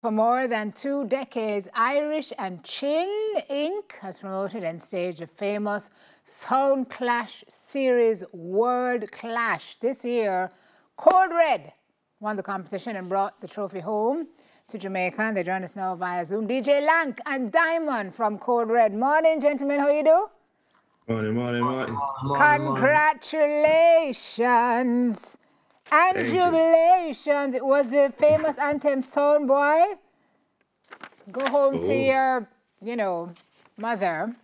For more than 2 decades, Irish and Chin Inc. has promoted and staged the famous Sound Clash series World Clash. This year, Code Red won the competition and brought the trophy home to Jamaica. And they join us now via Zoom. DJ Lank and Diamond from Code Red. Morning, gentlemen. How you do? Morning. Congratulations and jubilations. It was the famous anthem, Sound Boy. Go home to your, mother.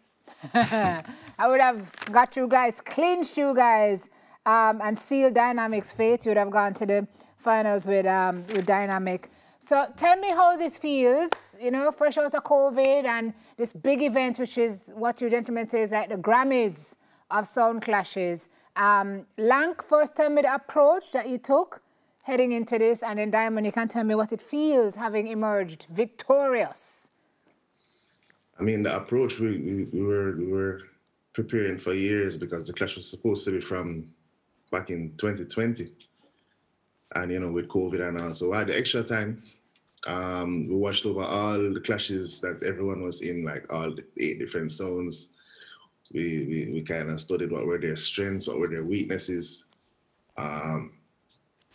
I would have got you guys, clinched you guys, and sealed Dynamic's fate. You would have gone to the finals with Dynamic. So tell me how this feels, fresh out of COVID and this big event, which is what you gentlemen say is like the Grammys of sound clashes. Lank, first tell me the approach that you took heading into this, and then Diamond, you can tell me what it feels having emerged victorious. I mean, the approach, we were preparing for years because the clash was supposed to be from back in 2020. And, with COVID and all. So I had the extra time. We watched over all the clashes that everyone was in, like all the 8 different sounds. We kind of studied what were their strengths, what were their weaknesses.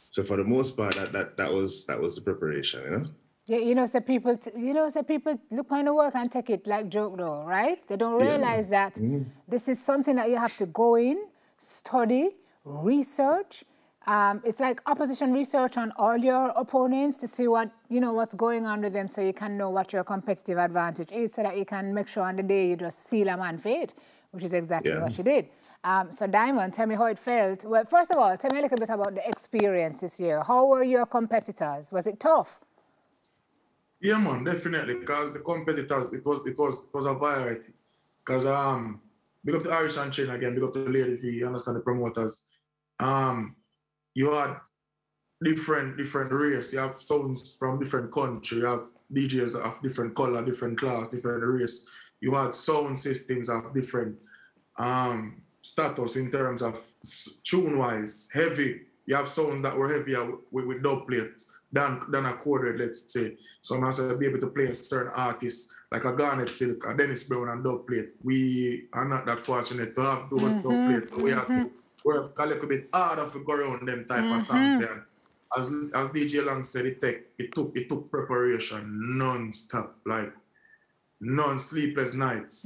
So for the most part, that was the preparation, Yeah, people look on the work and take it like joke though, right? They don't realize that this is something that you have to go in, study, research. It's like opposition research on all your opponents to see what's going on with them, so you can know what your competitive advantage is, so that you can make sure on the day you just seal a man fate, which is exactly what you did. So Diamond, tell me how it felt. Well, first of all, tell me a little bit about the experience this year. How were your competitors? Was it tough? Yeah, man, definitely. Because the competitors, it was a variety. Because big up to Irish and Chin again, big up to the lady, if you understand the promoters. You had different race. You have sounds from different country. You have DJs of different color, different class, different race. You had sound systems of different status in terms of tune-wise, heavy. You have sounds that were heavier with dub plates than a coded, let's say. So I'm also be able to play a certain artist like a Garnet Silk, a Dennis Brown and dub plate. We are not that fortunate to have those dub plates. So we have to work a little bit harder to go around them type of songs there. As DJ Lang said, it took preparation non-stop, like sleepless nights,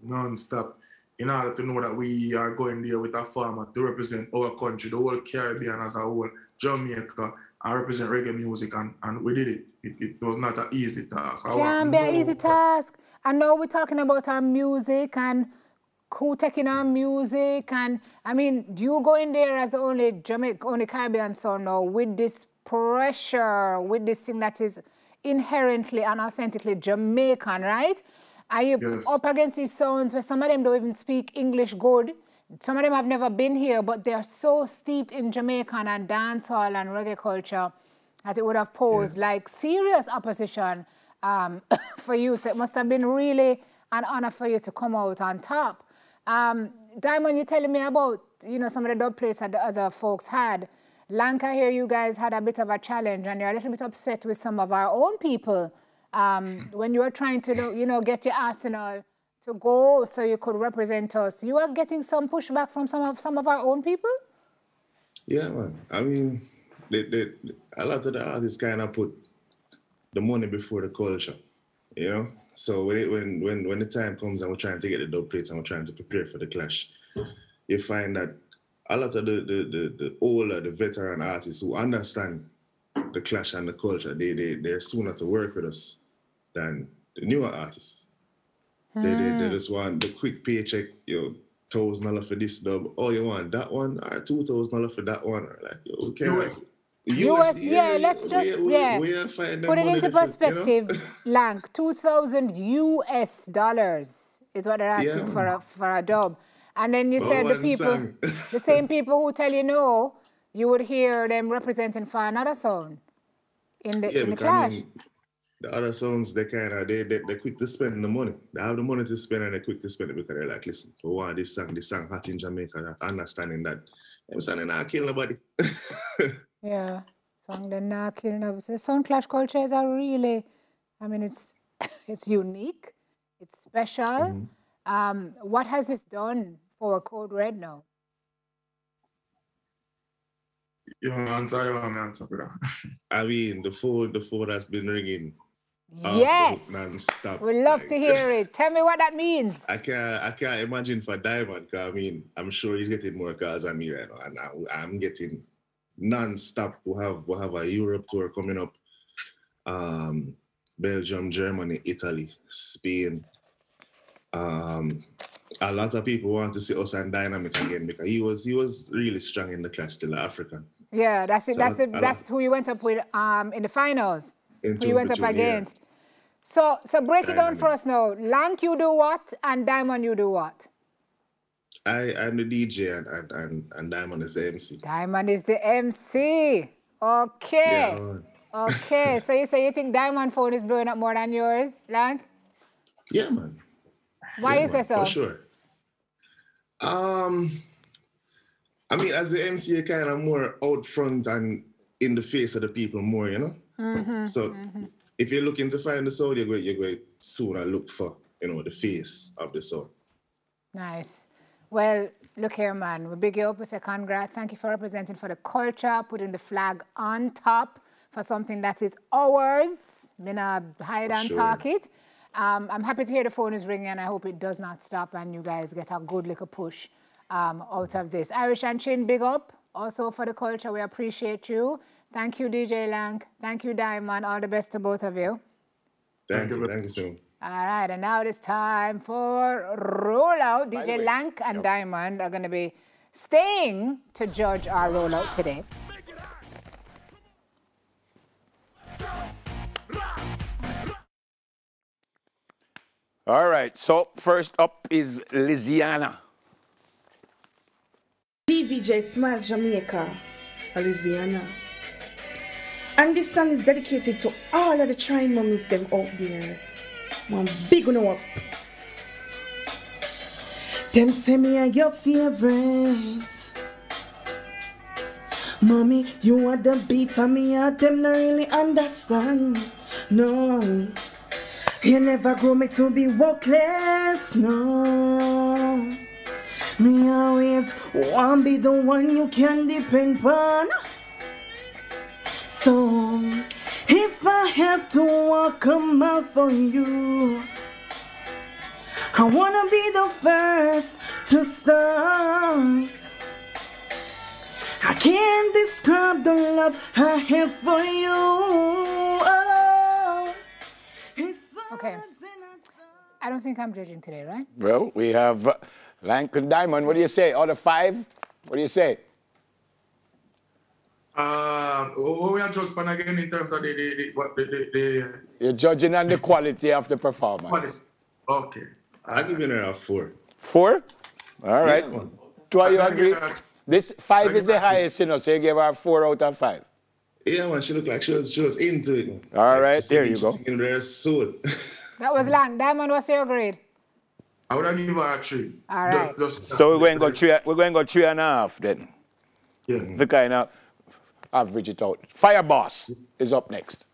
non-stop, in order to know that we are going there with a format to represent our country, the whole Caribbean as a whole, Jamaica, and represent reggae music, and we did it. It was not an easy task. It can't be an easy task. And now we're talking about our music and who taking our music, and I mean, you go in there as only Caribbean sound now with this pressure, with this thing that is inherently and authentically Jamaican, right? Are you up against these sounds where some of them don't even speak English good? Some of them have never been here, but they're so steeped in Jamaican and dancehall and reggae culture that it would have posed like serious opposition for you. So it must have been really an honor for you to come out on top. Diamond, you're telling me about, some of the dub plates that the other folks had. Lanka here, you guys had a bit of a challenge, and you're a little bit upset with some of our own people when you were trying to, get your arsenal to go so you could represent us. You are getting some pushback from some of our own people? Yeah, man. I mean, a lot of the artists kind of put the money before the culture, So when the time comes and we're trying to get the dub plates and we're trying to prepare for the clash, you find that a lot of the older, the veteran artists who understand the clash and the culture, they're sooner to work with us than the newer artists. They just want the quick paycheck, $1,000 for this dub. Oh, you want that one? Or $2,000 for that one? Or like, okay, US, let's just put it into perspective. Lank, $2,000 US is what they're asking for a dub. And then you said the same people who tell you no, you would hear them representing for another sound in the clash. I mean, the other sounds, they're quick to spend the money. They have the money to spend and they're quick to spend it because they're like, listen, we want this song hot in Jamaica, not understanding that. I'm saying, I kill nobody. Yeah. Song they're not killing up. So Sound Clash culture is a really, I mean, it's it's unique, it's special. What has this done for Code Red now? You answer your answer, brother. I mean, the phone has been ringing. Yes, non-stop. We love to hear it. Tell me what that means. I can't imagine for Diamond, because I mean, I'm sure he's getting more calls than me right now, and I'm getting non-stop. We have a Europe tour coming up. Belgium, Germany, Italy, Spain. A lot of people want to see us and Dynamic again, because he was really strong in the clash, still African. Yeah, that's it. So that's who you went up with in the finals. Who you went up against. Yeah. So break it down for us now. Lank, you do what, and Diamond, you do what? I'm the DJ and Diamond is the MC. Diamond is the MC. Okay. Yeah. Okay. So you think Diamond phone is blowing up more than yours, Lank? Yeah, man. Why you say so? For sure. I mean, as the MC, you're kind of more out front and in the face of the people more, you know? So if you're looking to find the sound, you're going to sooner look for, you know, the face of the sound. Nice. Well, look here, man. We big you up. We say congrats. Thank you for representing for the culture, putting the flag on top for something that is ours. Me not hide and talk it. I'm happy to hear the phone is ringing, and I hope it does not stop and you guys get a good little push out of this. Irish and Chin, big up. Also for the culture, we appreciate you. Thank you, DJ Lank. Thank you, Diamond. All the best to both of you. Thank you so. All right, and now it's time for Rollout. DJ Lank and Diamond are going to be staying to judge our rollout today. All right, so first up is Louisiana. TVJ Smile Jamaica, Louisiana. And this song is dedicated to all of the trying mummies them out there. Man, big on up. Them say me are your favorites. Mommy, you are the beats and me are them not really understand. No. You never grow me to be workless, no. Me always want be the one you can depend on. So, if I have to walk a mile for you, I wanna be the first to start. I can't describe the love I have for you. Oh, okay. I don't think I'm judging today, right? Well, we have Lank and Diamond. What do you say? Out of 5? What do you say? What we are just again in terms of the You're judging on the quality of the performance. Okay. I'll give you a 4. 4? All right. Yeah, Do you agree? This 5 is the highest, you know, so you give her 4 out of 5. Yeah, man, she looked like she was into it. All right, there you go. That was Lang. Diamond, what's your grade? I would give her a 3. All right. So we're going to go 3.5 then. Yeah. The kind of average it out. Fire Boss is up next.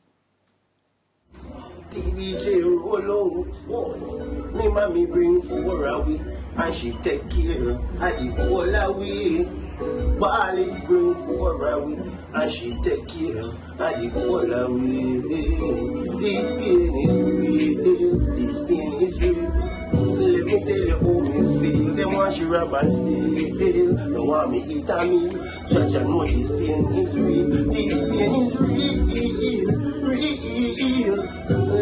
TVJ roll out, me mommy bring 4 away, and she take care of the whole away. Bali bring 4 away, and she take care of the whole away. This pain is real, this pain is real. Let me tell you how me feel. Them want she rub and steal. Don't want me eat a meal. Judge I know this pain is real. This pain is real, real.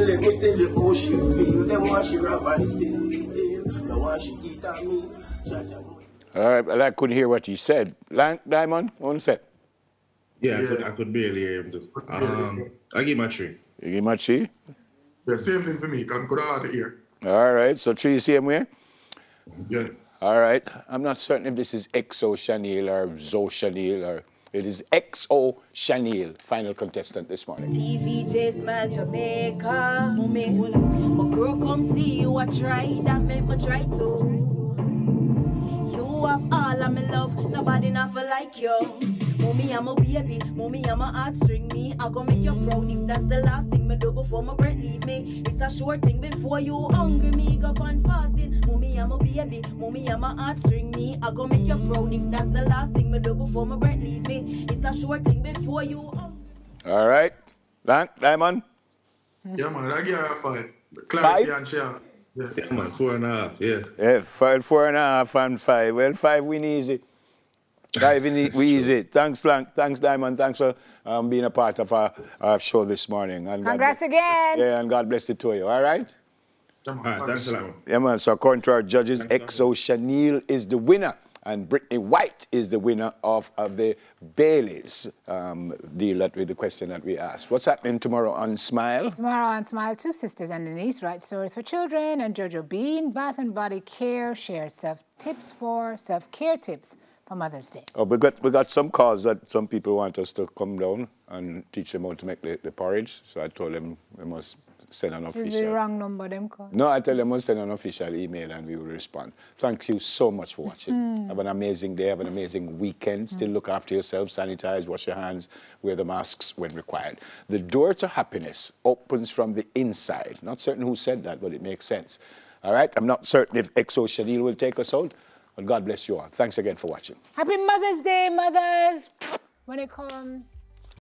Let me tell you how she feel. Them want she rub and steal. Don't want she eat a meal. Judge I know. All right, well, I couldn't hear what he said. Lank, Diamond, what was that? Yeah, I could barely hear him too. I give him a 3. You give him a 3? Yeah, same thing for me. I could hardly hear. All right, so 3 same way? Yeah. All right. I'm not certain if this is XO Chanel or Zo Chanel or it is XO Chanel, final contestant this morning. TVJ Smile Jamaica, mommy. My girl come see you, I try, that make me try to. You have all of me love, nobody nothing like you. Mommy, I'm a baby. Mommy, I'm a heartstring. Me, I gon' make you proud if that's the last thing me do before my breath leave me. It's a short thing before you hungry me go on fasting. Mommy, I'm a baby. Mommy, I'm a heartstring. Me, I gon' make you proud if that's the last thing me do before my breath leave me. It's a short thing before you hungry. All right. Diamond? Yeah, man, I give her a 5. Five? Clarity and share. Yeah. Yeah, man, 4.5, yeah. Yeah, 4.5 and 5. Well, 5 win easy. 5 we easy. Thanks, Lang. Thanks, Diamond. Thanks for being a part of our show this morning. And Congrats again. Yeah, and God bless it to you. All right? Yeah, man, All right, thanks a lot. Yeah, man. So according to our judges, XO Chanel is the winner. And Brittany White is the winner of the Baileys deal with the question that we asked. What's happening tomorrow on Smile? Tomorrow on Smile, 2 sisters underneath write stories for children, and Jojo Bean, Bath and Body Care, shares self-care tips for Mother's Day. Oh, we got some calls that some people want us to come down and teach them how to make the porridge. So I told them we must send an official. This is the wrong number, them call. No, I tell them we'll send an official email and we will respond. Thank you so much for watching. Have an amazing day, have an amazing weekend. Still look after yourself, sanitize, wash your hands, wear the masks when required. The door to happiness opens from the inside. Not certain who said that, but it makes sense. All right, I'm not certain if XO Chanel will take us out, but God bless you all. Thanks again for watching. Happy Mother's Day, mothers, when it comes.